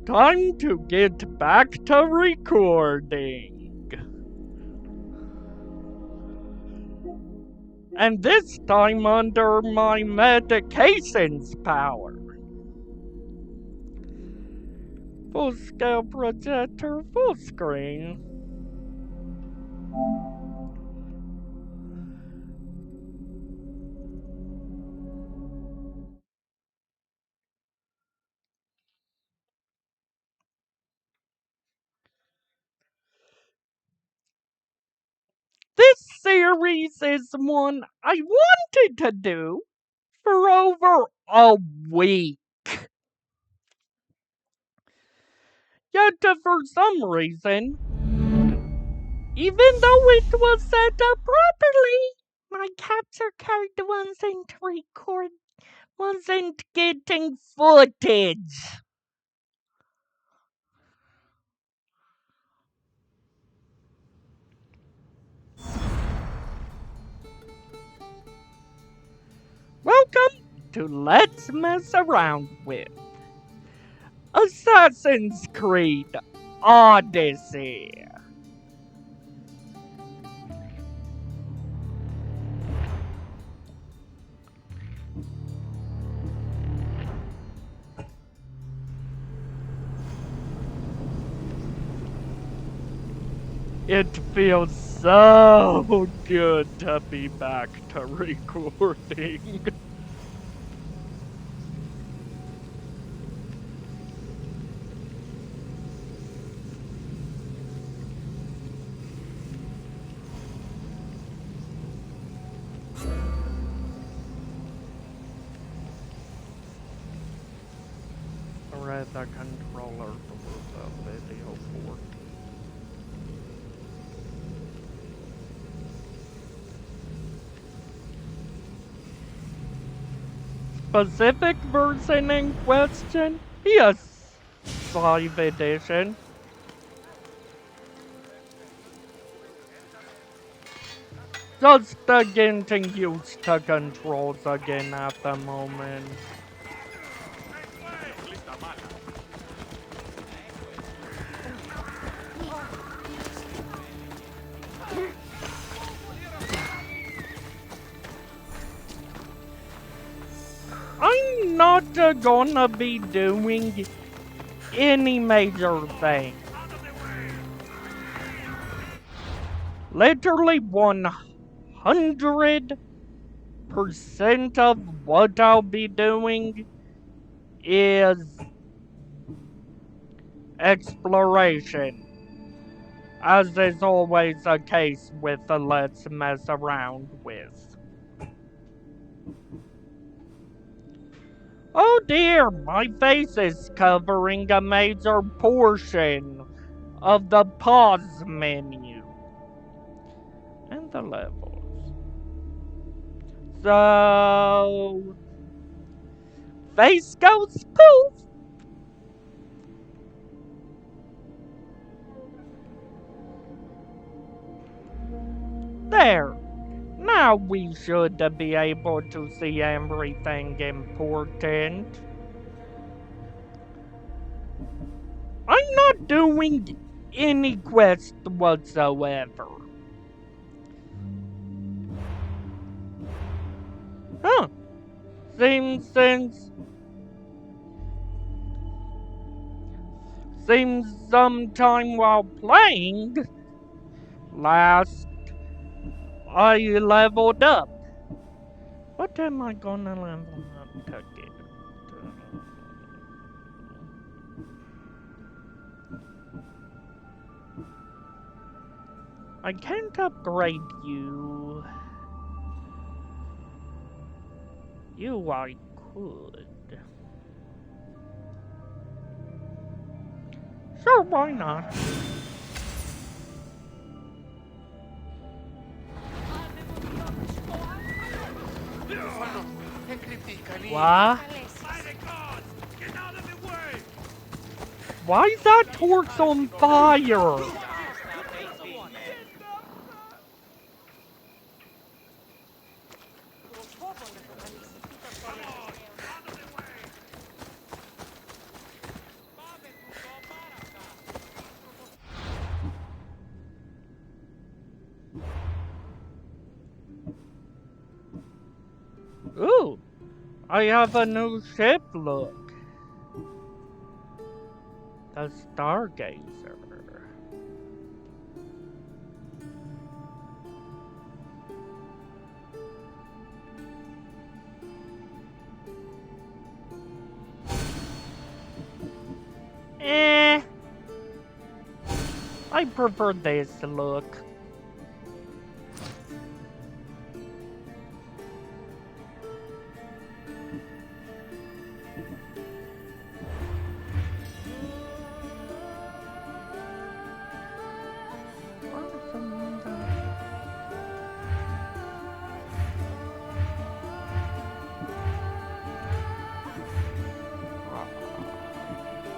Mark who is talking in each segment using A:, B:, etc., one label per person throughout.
A: Time to get back to recording. And this time under my medications power. Full scale projector, full screen. This series is one I wanted to do for over a week. Yet for some reason, even though it was set up properly, my capture card wasn't getting footage. Welcome to Let's Mess Around With Assassin's Creed Odyssey. It feels so good to be back to recording. Read the controller for the video port. Specific version in question? Yes, 5 edition. Just getting used to controls again at the moment. I'm not gonna be doing any major thing. Literally 100% of what I'll be doing is exploration. As is always the case with the Let's Mess Around With. Oh dear, my face is covering a major portion of the pause menu and the levels. So, face goes poof. There. Now we should be able to see everything important. I'm not doing any quest whatsoever. Huh. Seems sometime while playing, last I leveled up. What am I gonna level up to get? I can't upgrade you. You I could. Sure, why not? What? Why is that torch on fire? I have a new ship, look. The Stargazer. Eh, I prefer this look.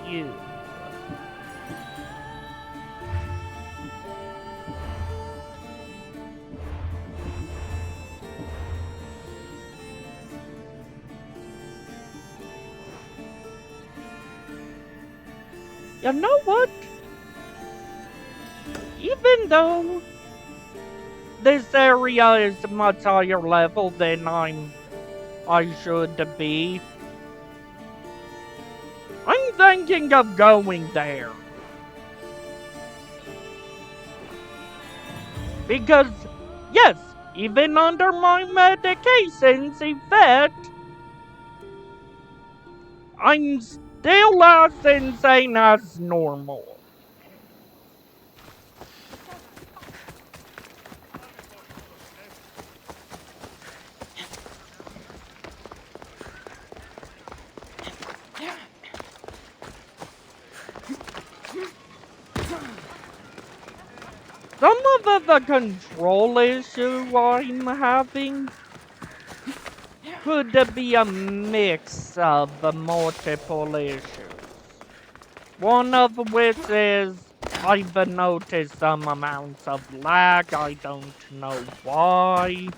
A: You. You know what? Even though this area is much higher level than I should be, I'm thinking of going there. Because, yes, even under my medication's effect, I'm still as insane as normal. Some of the control issue I'm having could be a mix of multiple issues. One of which is I've noticed some amounts of lag, I don't know why.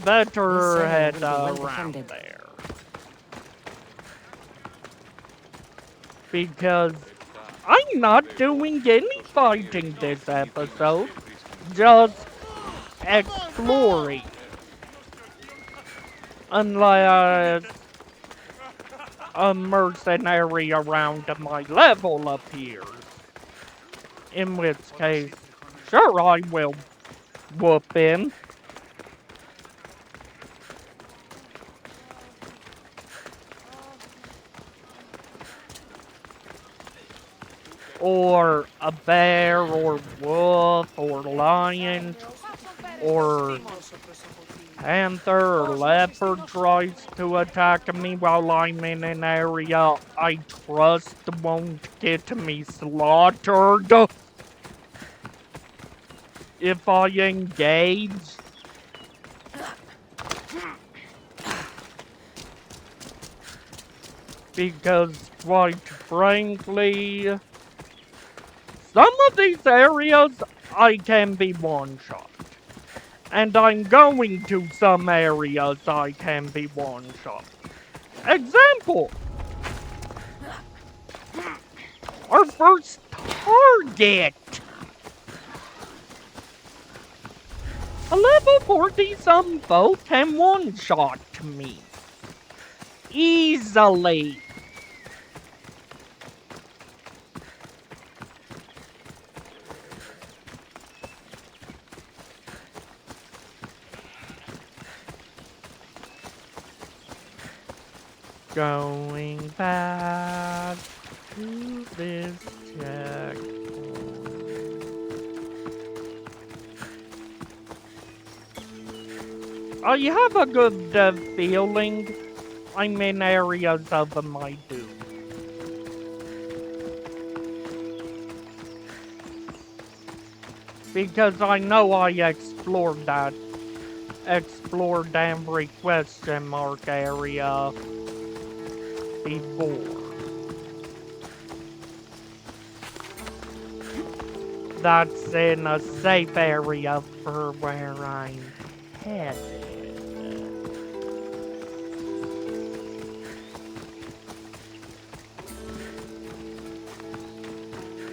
A: Better head around there. Because I'm not doing any fighting this episode, just exploring. Unless a mercenary around my level appears. In which case, sure I will whoop him. Or a bear, or wolf, or lion, or panther, or leopard tries to attack me while I'm in an area I trust won't get me slaughtered if I engage. Because, quite frankly, some of these areas I can be one-shot. And I'm going to some areas I can be one-shot. Example! Our first target! A level 40-some foe can one-shot me. Easily. Going back to this checkpoint. I have a good feeling I'm in areas of my doom. Because I know I explored every question mark area before. That's in a safe area for where I'm headed.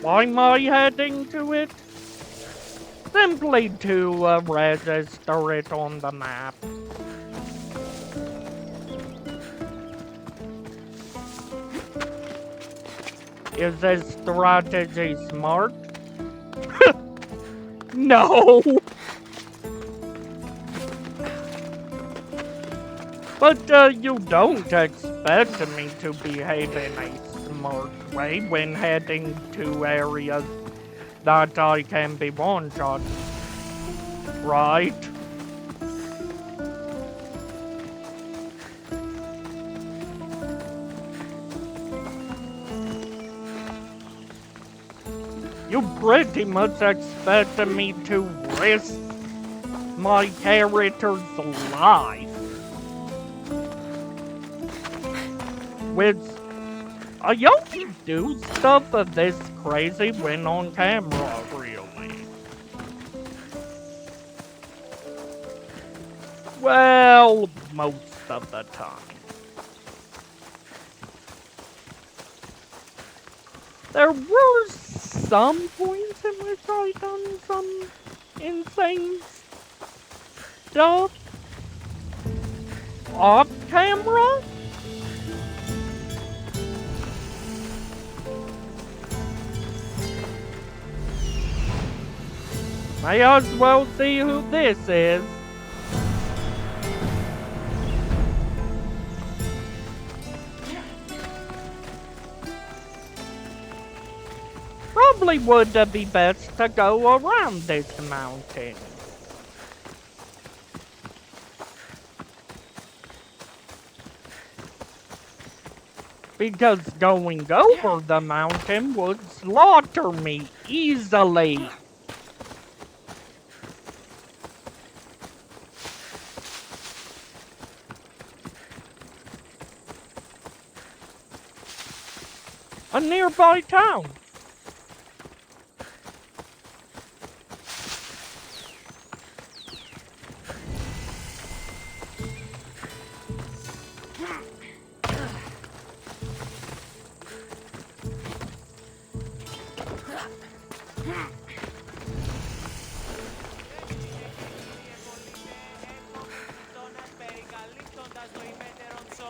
A: Why am I heading to it? Simply to register it on the map. Is this strategy smart? No! But you don't expect me to behave in a smart way when heading to areas that I can be one-shot, right? You pretty much expect me to risk my character's life. Which, I only do stuff of this crazy when on camera, really. Well, most of the time. There were some points in which I done some insane stuff off camera. May as well see who this is. Probably would be best to go around this mountain. Because going over the mountain would slaughter me easily. A nearby town.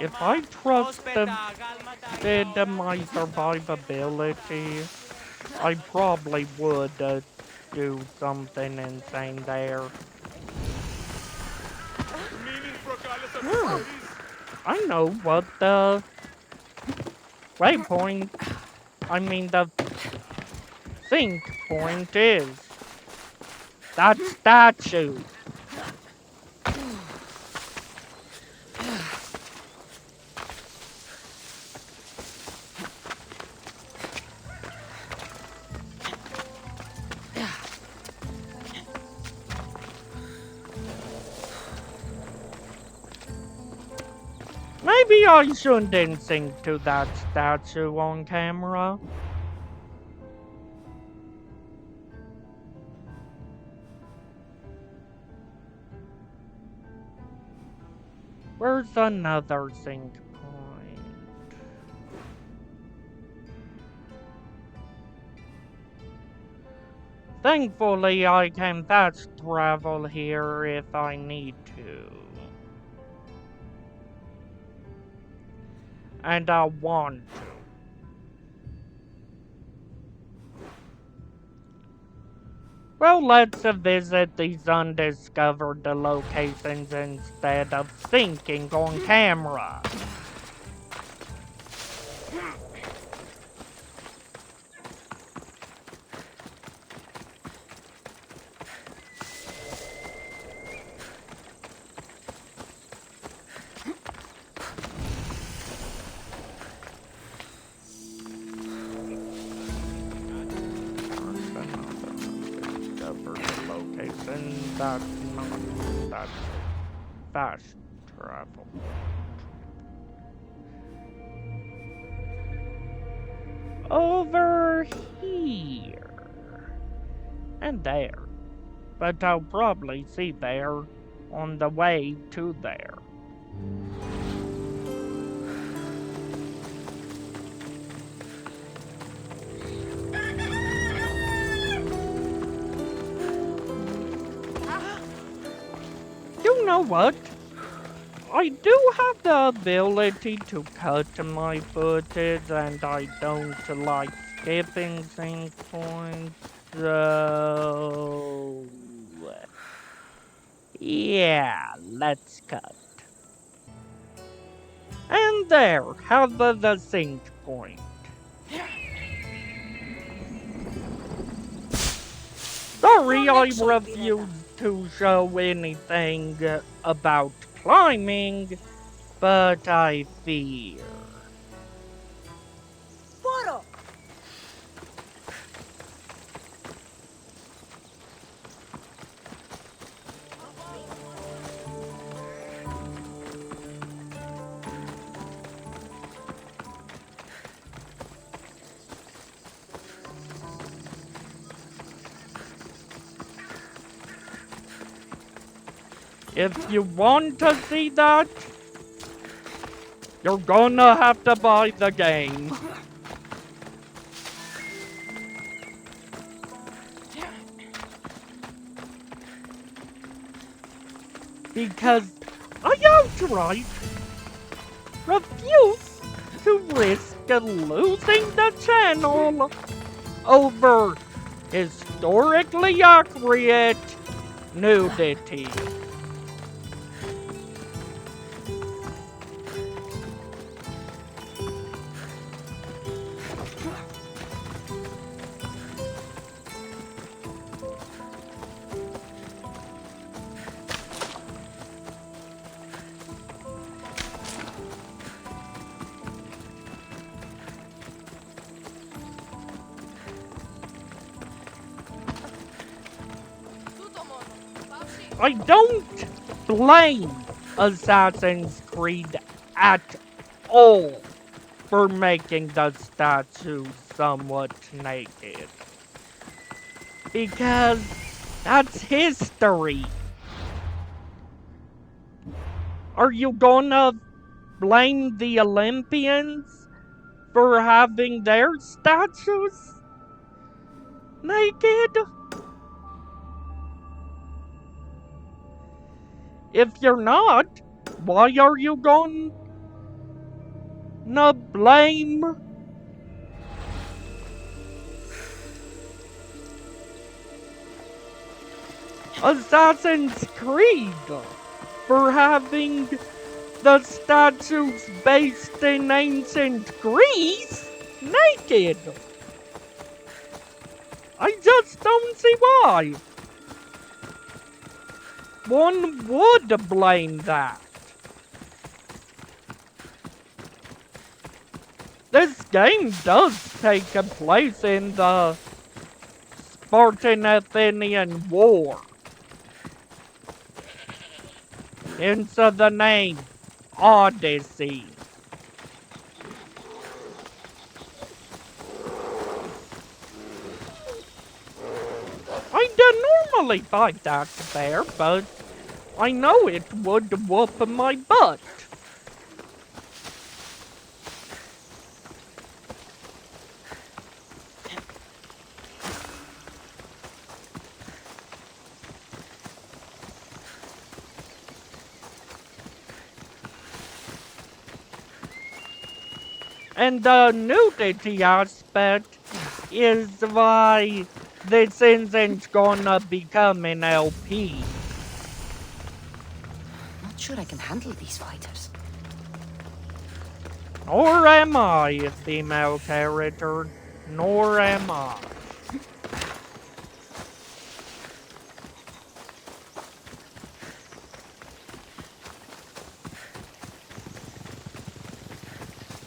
A: If I trusted my survivability, I probably would do something insane there. I know what the waypoint, the sync point is. That statue. Maybe I shouldn't sync to that statue on camera. Where's another sync point? Thankfully, I can fast travel here if I need to. And I want to. Well, let's visit these undiscovered locations instead of syncing on camera. That's fast travel. Over here. And there. But I'll probably see there on the way to there. know what? I do have the ability to cut my footage, and I don't like skipping sync points, so... Yeah, let's cut. And there, have the sync point. Sorry, I refuse to show anything about climbing, but I fear. If you want to see that, you're gonna have to buy the game. Because I outright refuse to risk losing the channel over historically accurate nudity. I don't blame Assassin's Creed at all for making the statue somewhat naked. Because that's history. Are you gonna blame the Olympians for having their statues naked? If you're not, why are you gonna blame Assassin's Creed for having the statues based in ancient Greece naked? I just don't see why one would blame that. This game does take place in the Spartan-Athenian War. Hence the name Odyssey. I don't normally fight that bear, but I know it would whoop my butt. And the nudity aspect is why this isn't gonna become an LP.
B: Not sure I can handle these fighters.
A: Nor am I a female character, nor am I.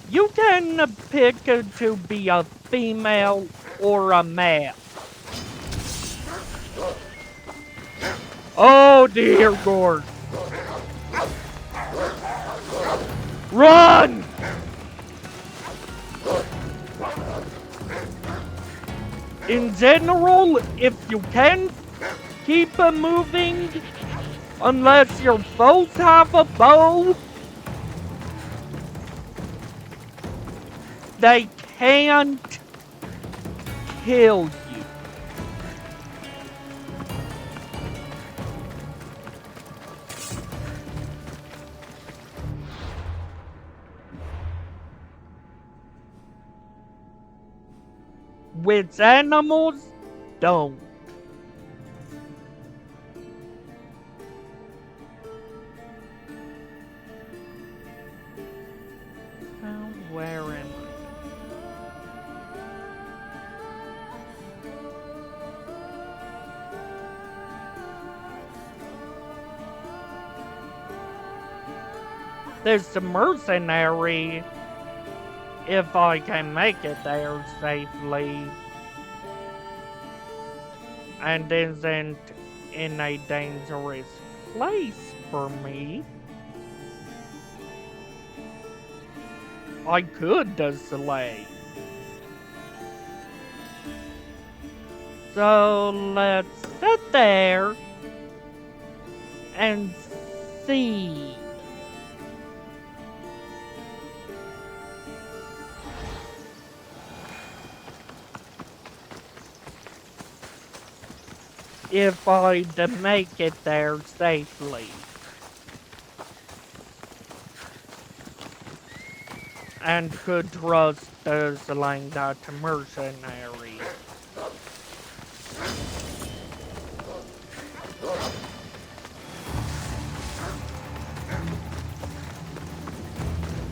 A: You can pick to be a female or a male. Oh dear Lord. Run! In general, if you can keep moving, unless your foes have a bow, they can't kill you. which animals don't. Where am I? There's the mercenary, if I can make it there safely, and isn't in a dangerous place for me. I could slay. So let's sit there and see. If I'd make it there safely. And could trust the slaying that mercenary.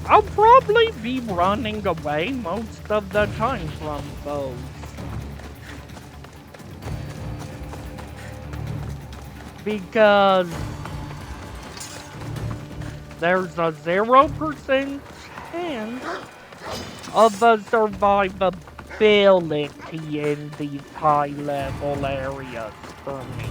A: I'll probably be running away most of the time from foes. Because there's a 0% chance of a survivability in these high level areas for me.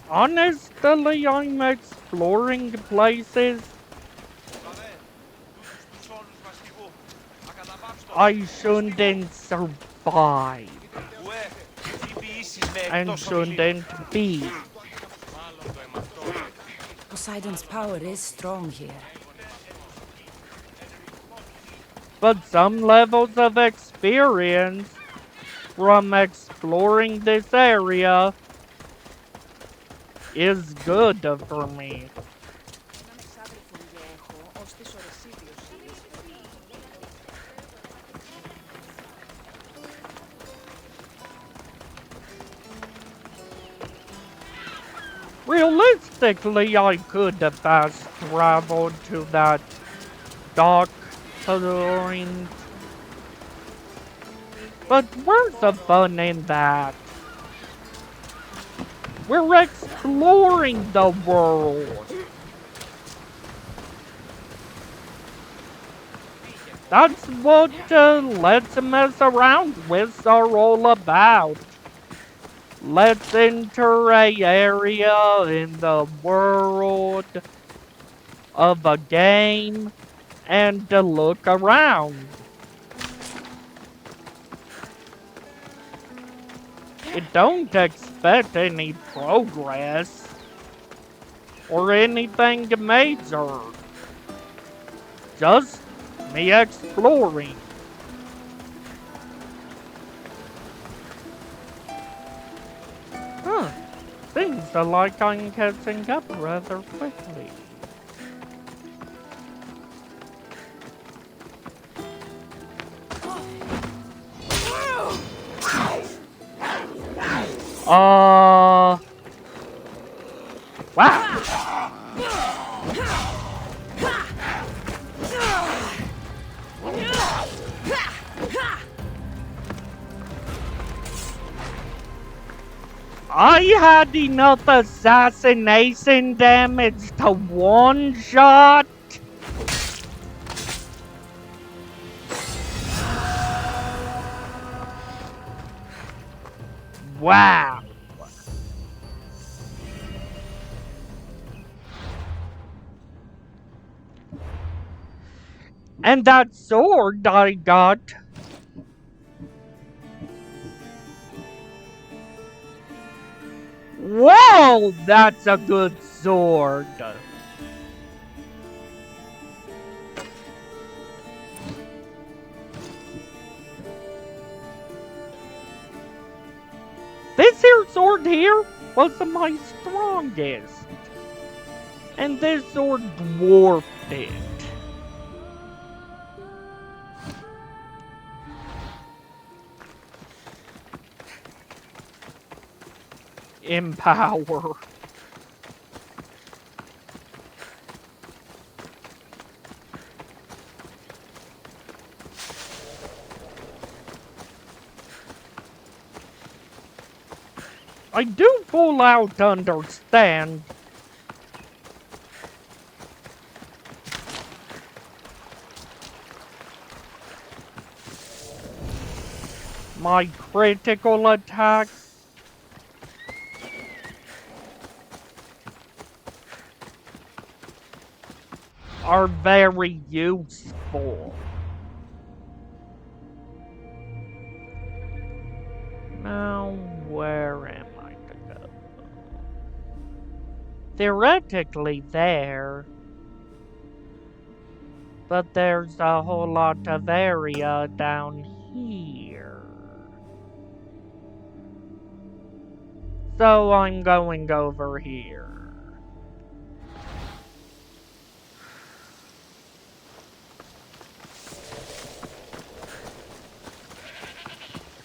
A: Honestly, I'm exploring places I shouldn't survive and shouldn't be.
B: Poseidon's power is strong here.
A: But some levels of experience from exploring this area is good for me. Realistically, I could have fast traveled to that dock point. But where's the fun in that? We're exploring the world. That's what Let's Mess Around with are all about. Let's enter a area in the world of a game and look around. It don't expect any progress or anything major. Just me exploring. Huh. Seems like I'm catching up rather quickly. Wow. I had enough assassination damage to one-shot. Wow. And that sword I got Whoa, that's a good sword. This here sword here was my strongest. And this sword dwarfed it. In power. I do full out understand. My critical attacks are very useful. Now, where am I to go? Theoretically there, but there's a whole lot of area down here. So I'm going over here.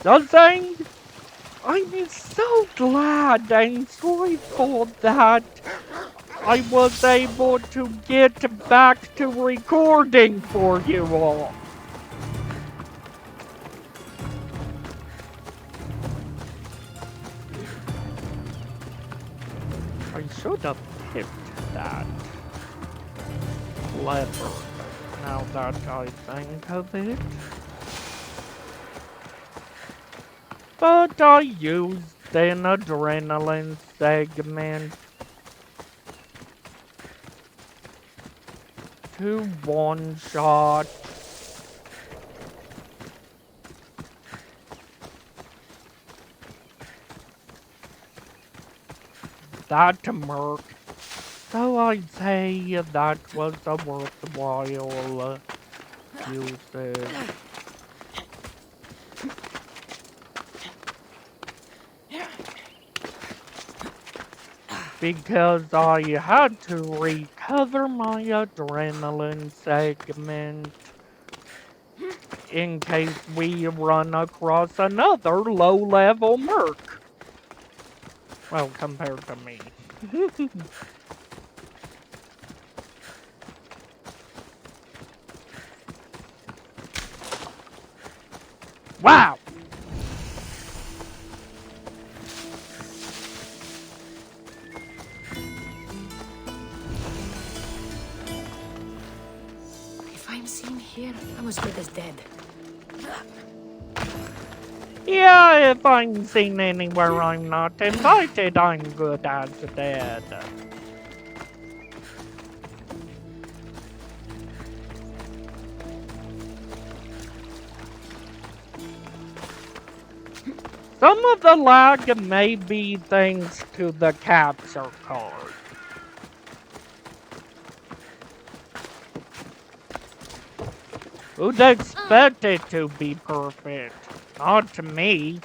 A: Nothing. I'm so glad and joyful that I was able to get back to recording for you all. I should have picked that lever, now that I think of it. But I used an adrenaline segment to one-shot that merc. So I'd say that was a worthwhile usage. Because I had to recover my adrenaline segment in case we run across another low-level merc. Well, compared to me. Wow!
B: If I'm seen here, I'm as good as dead.
A: Yeah, if I'm seen anywhere I'm not invited, I'm good as dead. Some of the lag may be thanks to the capture card. Who'd expect it to be perfect? Not to me.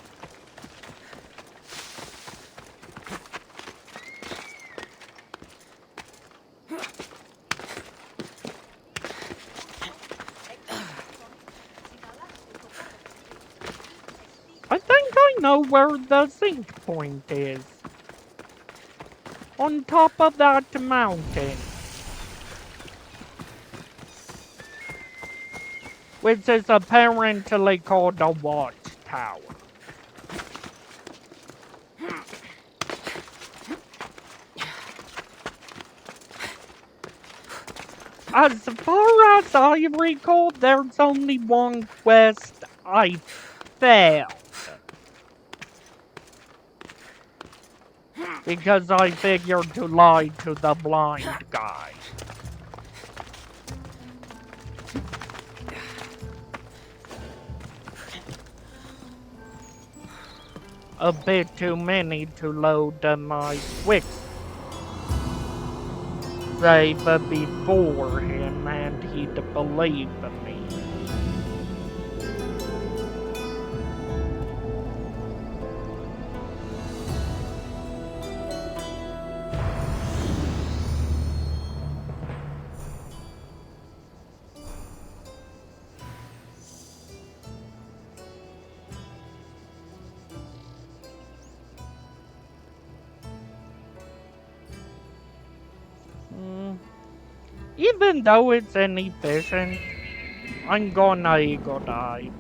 A: I think I know where the sync point is. On top of that mountain. Which is apparently called a watchtower. As far as I recall, there's only one quest I failed. Because I figured to lie to the blind guy. a bit too many to load my twich save before him and he'd believe me. Hmm. Even though it's inefficient, I'm gonna ego dive.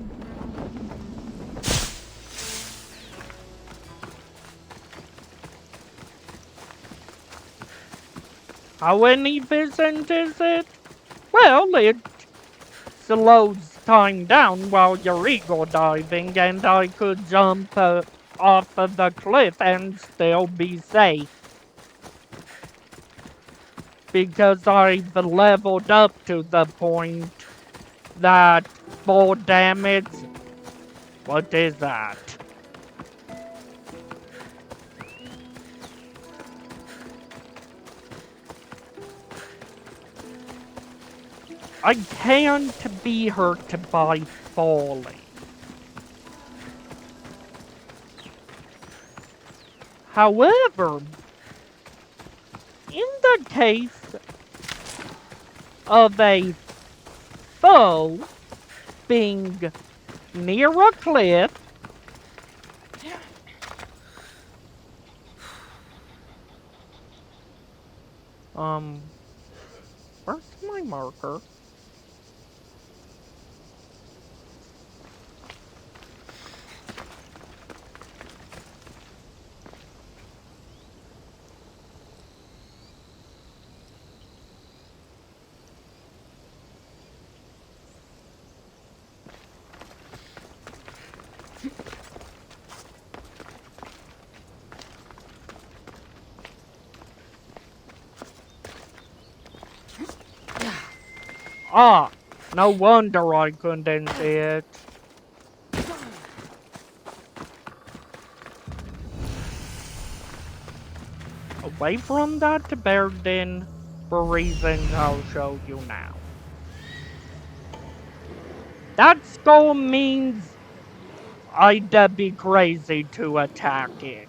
A: How inefficient is it? Well, it slows time down while you're ego diving, and I could jump off of the cliff and still be safe. Because I've leveled up to the point that full damage. What is that? I can't be hurt by falling. However, in the case of a foe being near a cliff, where's my marker? Ah, no wonder I couldn't see it. Away from that bear den for reasons I'll show you now. That skull means I'd be crazy to attack it.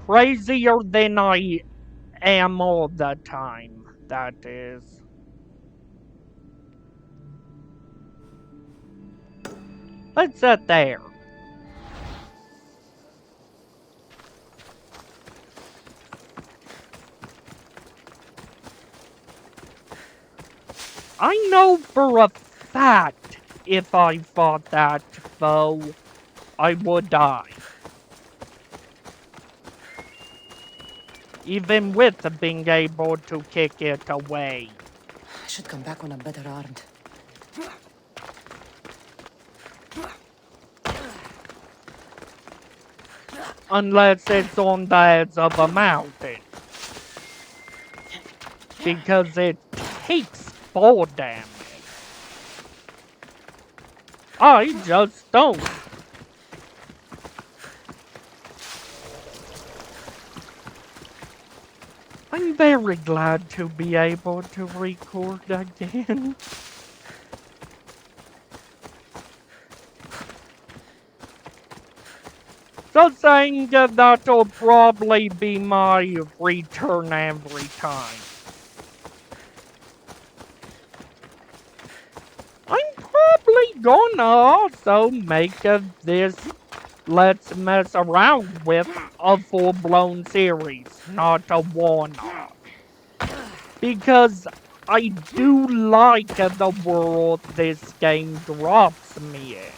A: Crazier than I am all the time, that is. Let's sit there. I know for a fact if I fought that foe, I would die. Even with being able to kick it away.
B: I should come back when I'm better armed.
A: Unless it's on the edge of a mountain. Because it takes fall damage. I just don't. I'm very glad to be able to record again. So saying that that'll probably be my return every time. I'm probably gonna also make this Let's Mess Around with a full-blown series, not a one-off. Because I do like the world this game drops me in.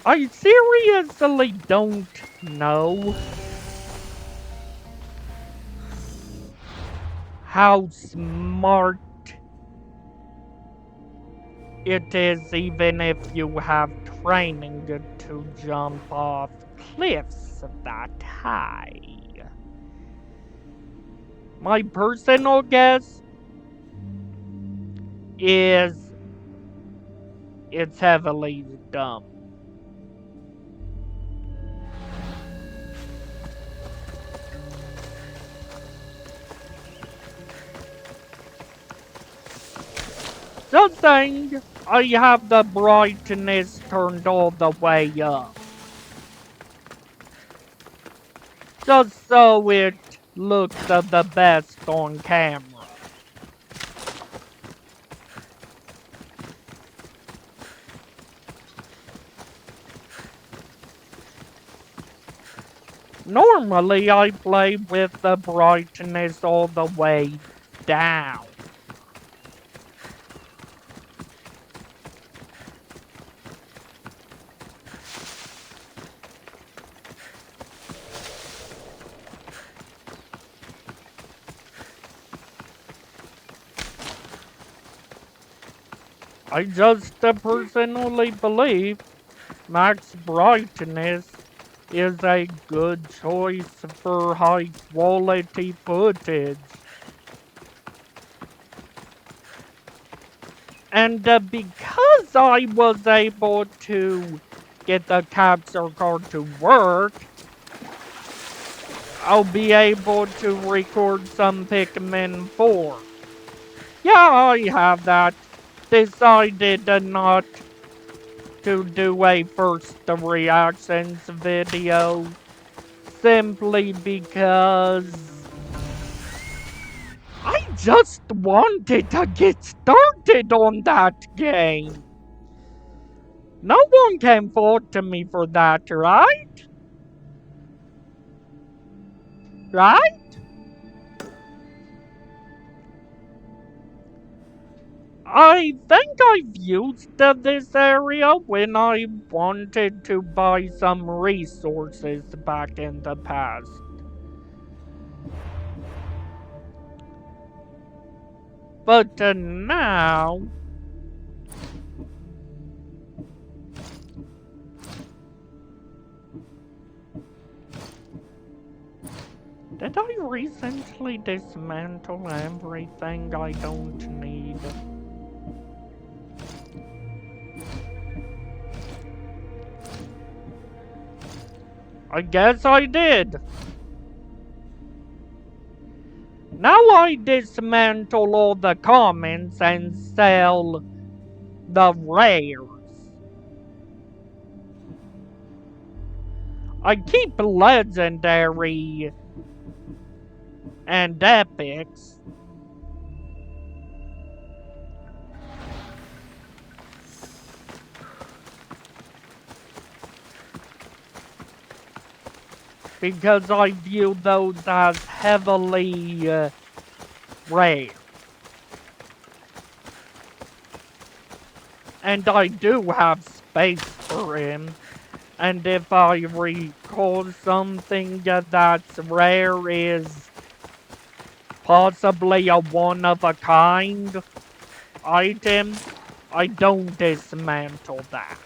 A: I seriously don't know how smart it is, even if you have training to jump off cliffs that high. My personal guess is it's heavily dumb. Just saying, I have the brightness turned all the way up. Just so it looks the best on camera. Normally, I play with the brightness all the way down. I just personally believe max brightness is a good choice for high quality footage. And because I was able to get the capture card to work, I'll be able to record some Pikmin 4. Yeah, I have that. Decided not to do a first reactions video simply because I just wanted to get started on that game. No one can fault me for that, right? Right? I think I've used this area when I wanted to buy some resources back in the past. But now... Did I recently dismantle everything I don't need? I guess I did. Now I dismantle all the commons and sell the rares. I keep legendary and epics. Because I view those as heavily rare. And I do have space for him. And if I recall something that's rare is possibly a one-of-a-kind item, I don't dismantle that.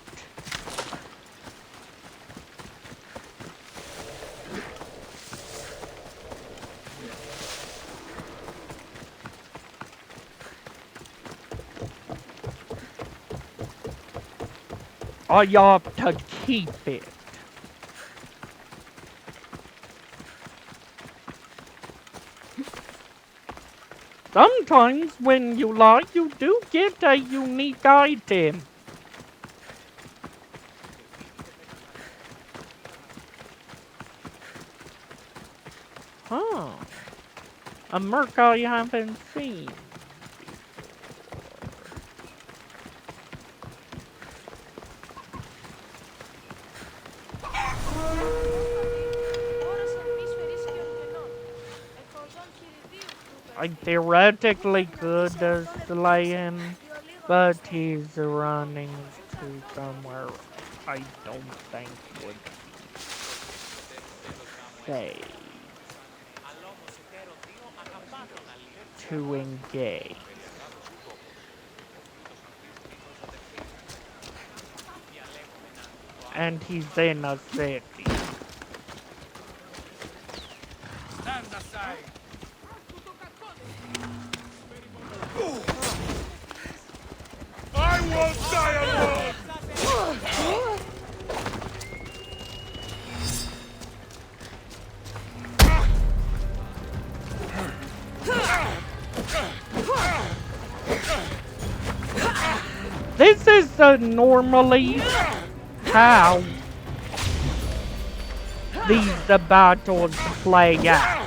A: I opt to keep it. Sometimes when you lie, you do get a unique item. Huh. A merc I haven't seen. I theoretically could slay him, but he's running to somewhere. I don't think would say to engage. And he's in a city.
C: Stand aside! I won't die alone!
A: This is normally how these battles play out.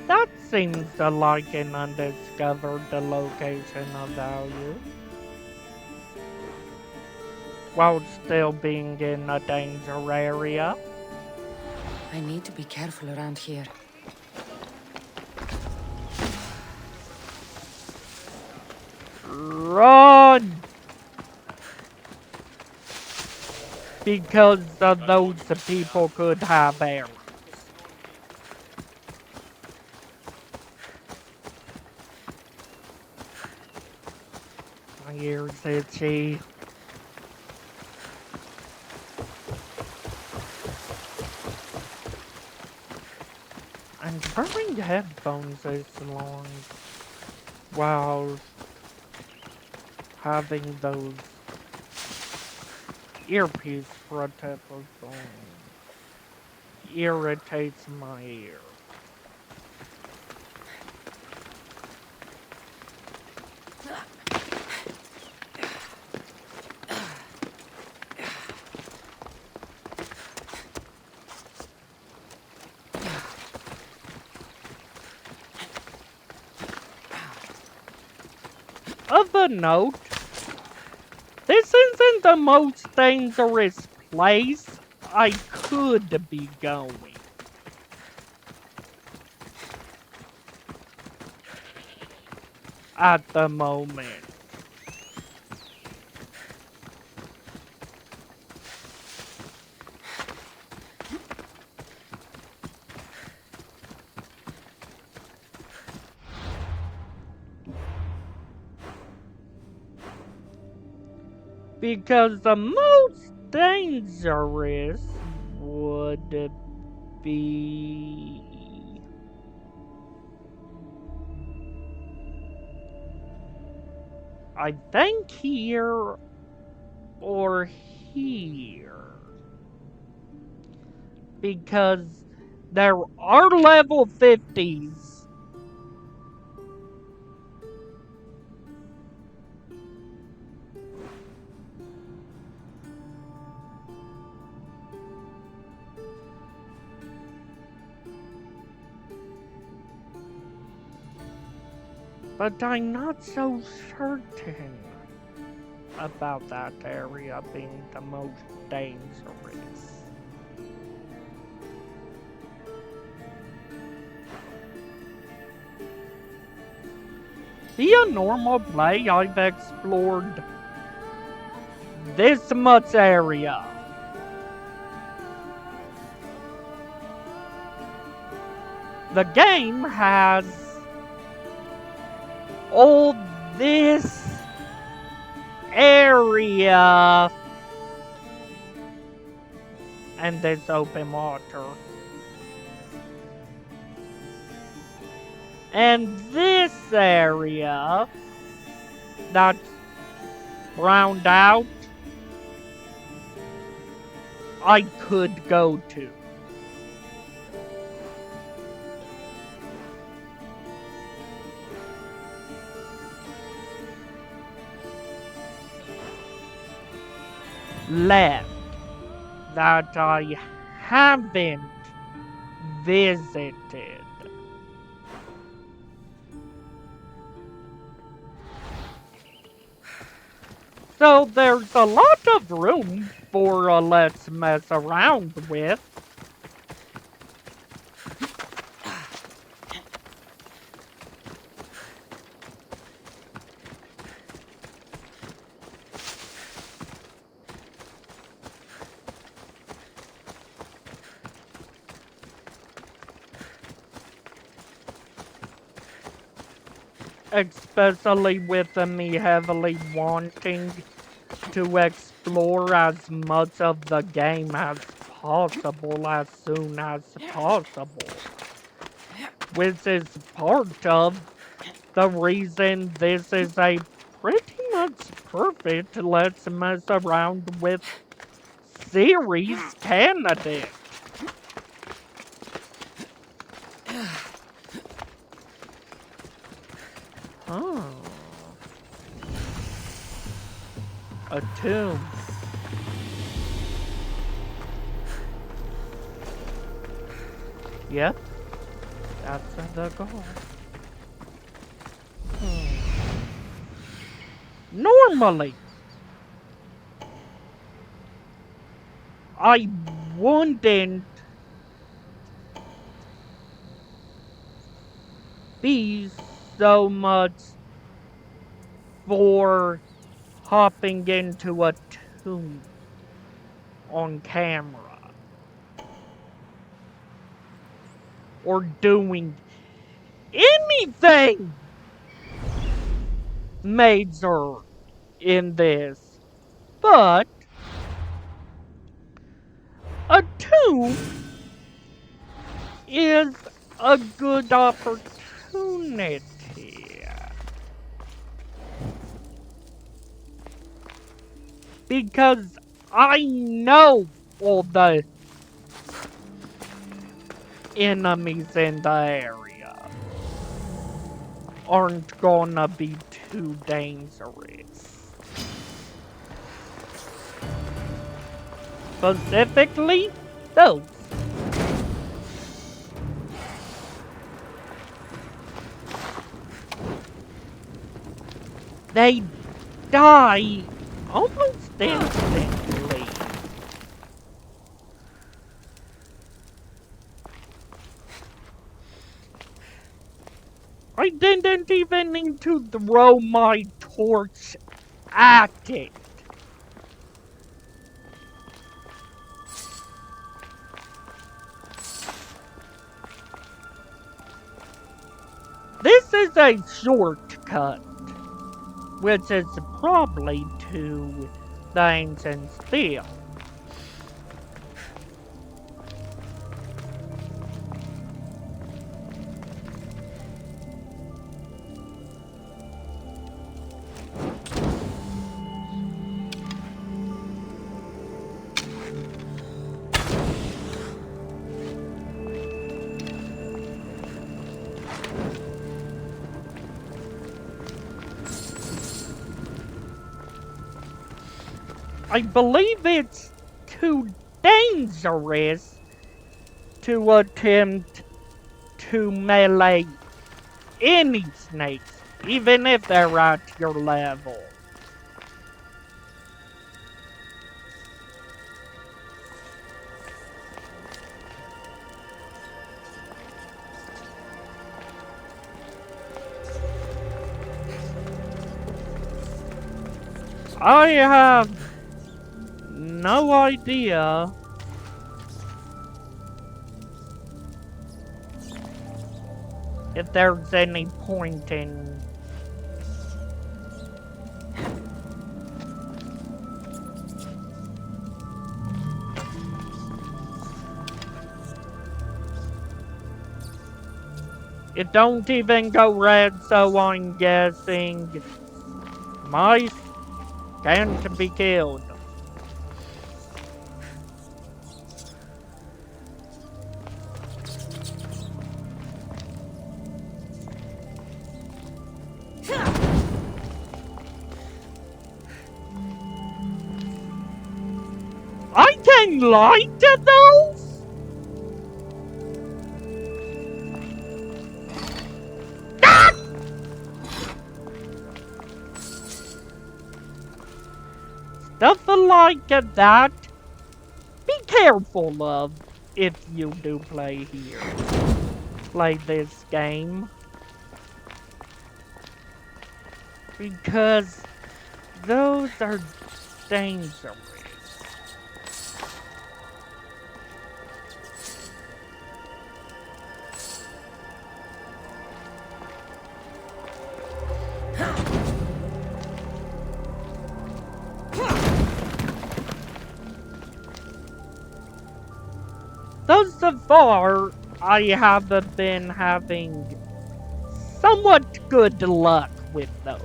A: That seems like an undiscovered location of value, while still being in a danger area.
B: I need to be careful around here.
A: Run! Because those people could have arrows. My ears itchy. And wearing headphones is long while having those earpiece protectors on irritates my ear. Of a note, this isn't the most dangerous place I could be going. At the moment. Because the most dangerous would be I think here or here. Because there are level 50s. But I'm not so certain about that area being the most dangerous. Via normal play, I've explored this much area. The game has all this area and this open water. And this area that's browned out, I could go to. Left that I haven't visited. So there's a lot of room for a let's mess around with. Especially with me heavily wanting to explore as much of the game as possible as soon as possible. Which is part of the reason this is a pretty much perfect let's mess around with series candidate. Huh. A tomb. Yep. That's the goal. Normally, I wouldn't be so much for hopping into a tomb on camera or doing anything major in this, but a tomb is a good opportunity. Because I know all the enemies in the area aren't gonna be too dangerous. Specifically, those. They die almost instantly. I didn't even need to throw my torch at it. This is a shortcut, which is probably to the ancient steel. I believe it's too dangerous to attempt to melee any snakes, even if they're at your level. I have no idea if there's any point in It don't even go red, so I'm guessing mice can't be killed. I can light those? Ah! Stuff like that. Be careful of if you do play here. Play this game. Because those are dangerous. So far, I have been having somewhat good luck with those.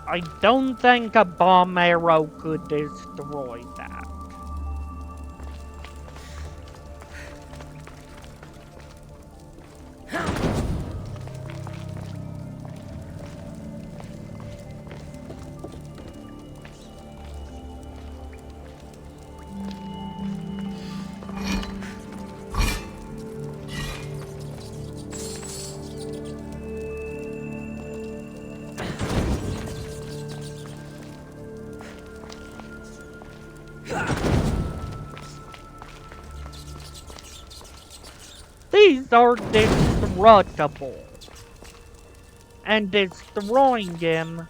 A: I don't think a bomb arrow could destroy that. These are destructible. And destroying them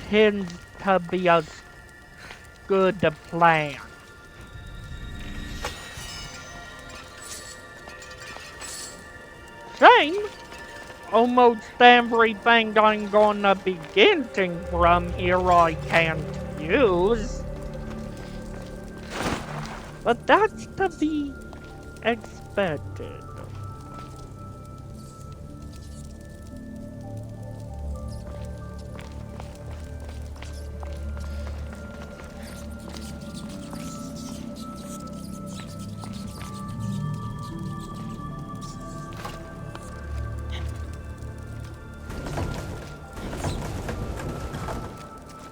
A: tends to be a good plan. Shame. Almost everything I'm gonna be getting from here I can't use. But that's to be expected.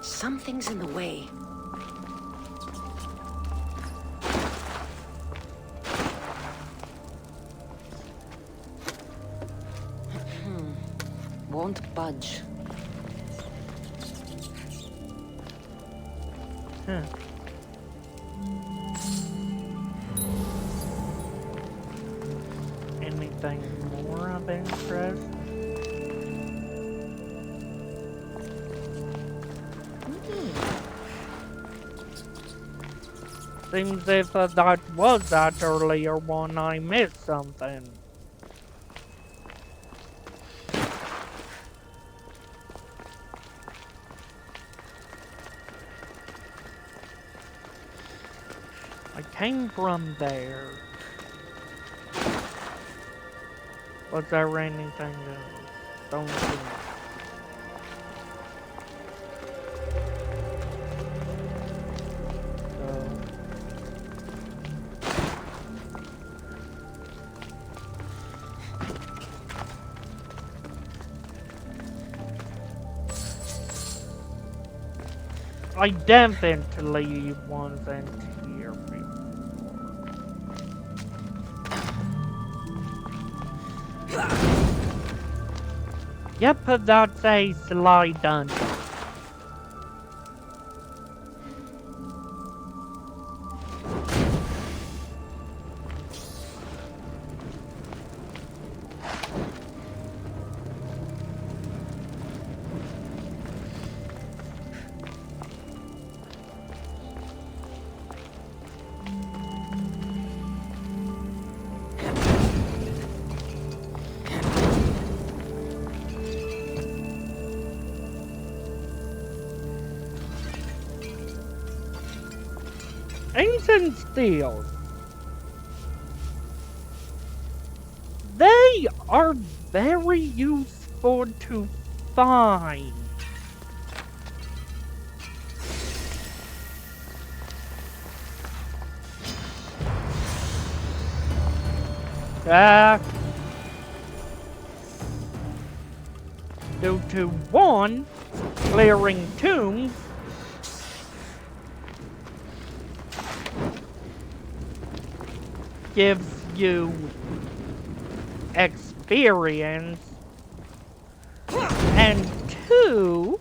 B: Something's in the way. Won't budge.
A: Anything more of interest? Seems if that was that earlier one, I missed something. I came from there. Was there anything else? Don't think. I definitely wasn't here before. Yep, that's a slide dungeon. ancient steel. They are very useful to find. Due to one, clearing tombs, gives you experience, and two,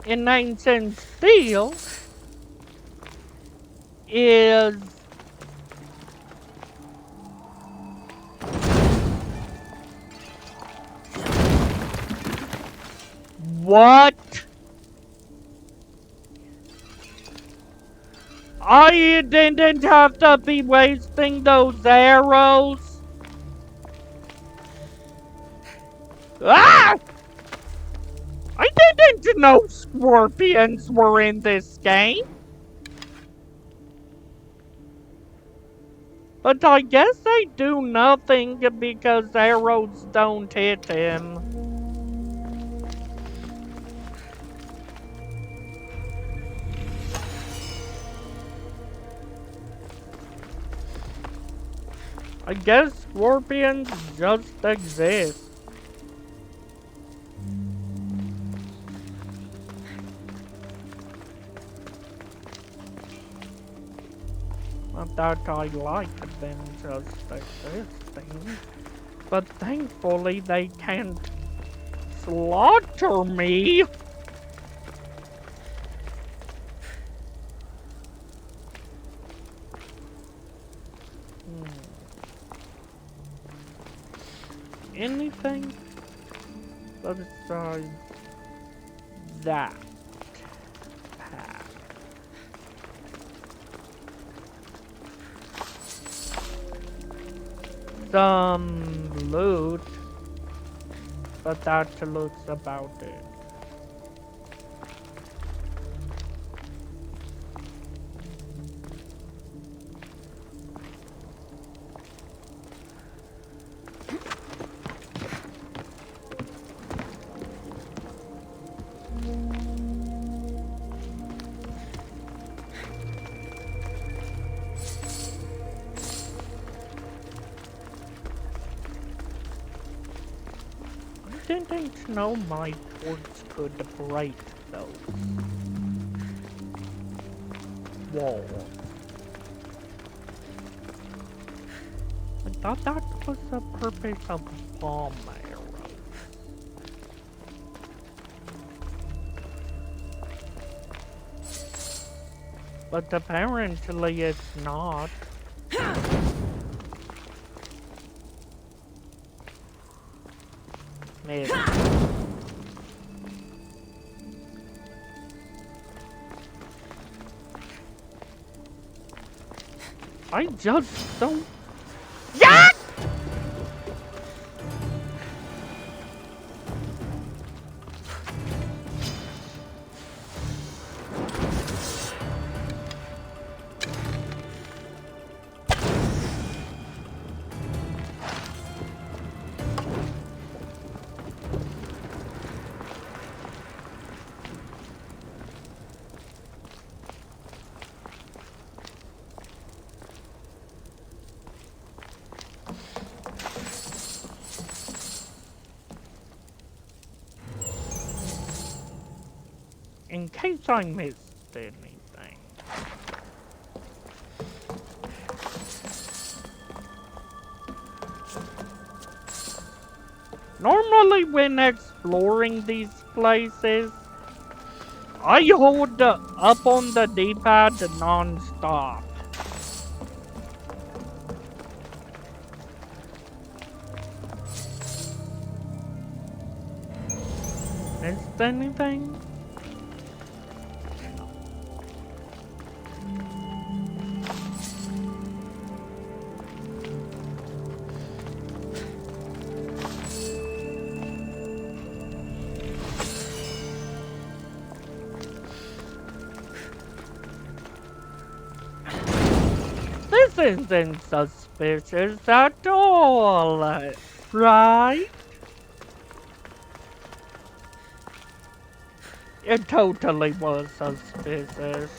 A: in ancient steel is what? I didn't have to be wasting those arrows. Ah! I didn't know scorpions were in this game. But I guess they do nothing because arrows don't hit him. I guess scorpions just exist. Not that I like them just existing. But thankfully they can't slaughter me. Anything besides that path? Some loot, but that looks about it. Didn't know my torch could break those walls. I thought that was the purpose of bomb arrows. But apparently it's not. Maybe. I just don't. Yeah! In case I missed anything. Normally when exploring these places, I hold up on the D-pad non-stop. Missed anything? This isn't suspicious at all, right? It totally was suspicious.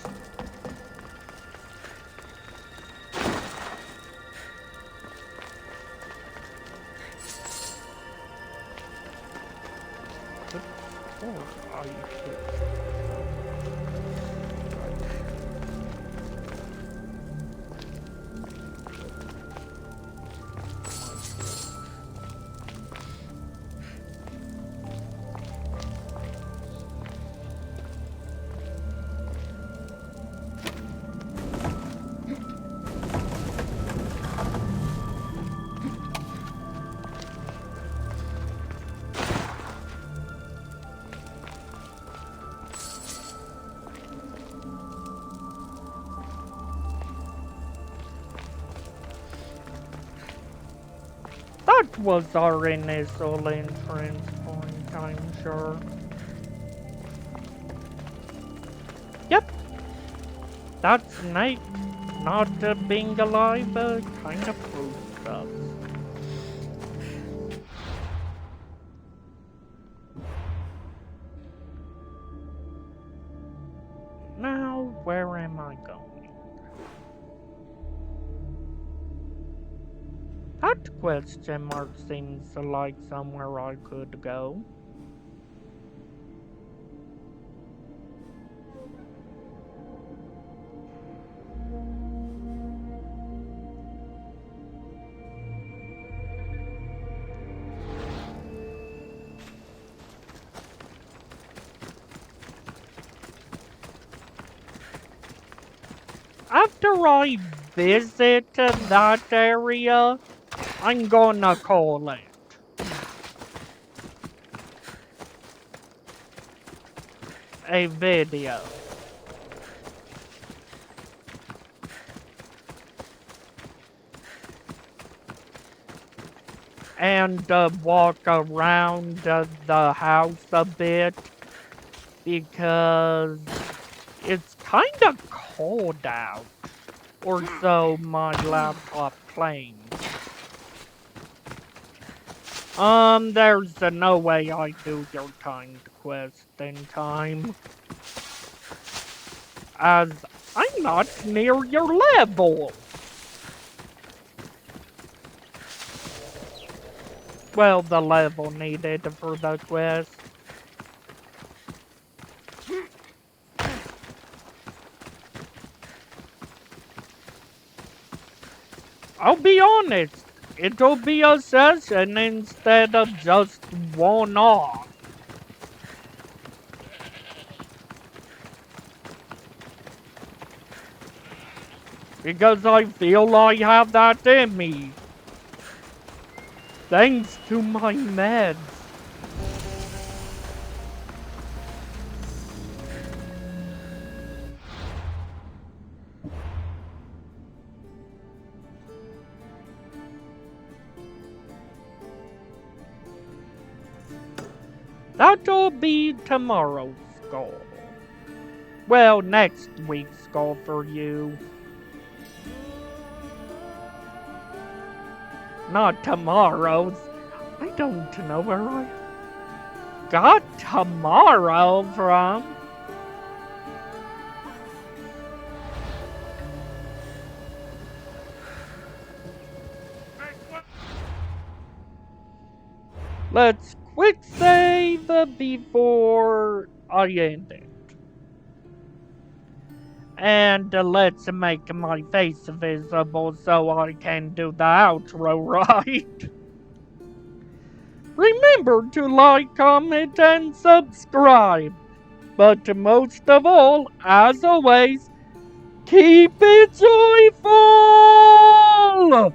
A: Oh, I should. That was our initial entrance point, I'm sure. Yep. That's Nate not being alive kind of proves us. Now, where am I going? That question mark seems like somewhere I could go. After I visit that area, I'm gonna call it a video. And walk around the house a bit because it's kind of cold out, or so my laptop claims. There's no way I do your timed quest in time, as I'm not near your level. Well, the level needed for the quest. I'll be honest, it'll be a session instead of just one off. Because I feel I have that in me. Thanks to my meds. That'll be tomorrow's goal. Well, next week's goal for you. Not tomorrow's. I don't know where I got tomorrow from. Let's quick save before I end it. And let's make my face visible so I can do the outro right. Remember to like, comment, and subscribe. But most of all, as always, keep it joyful!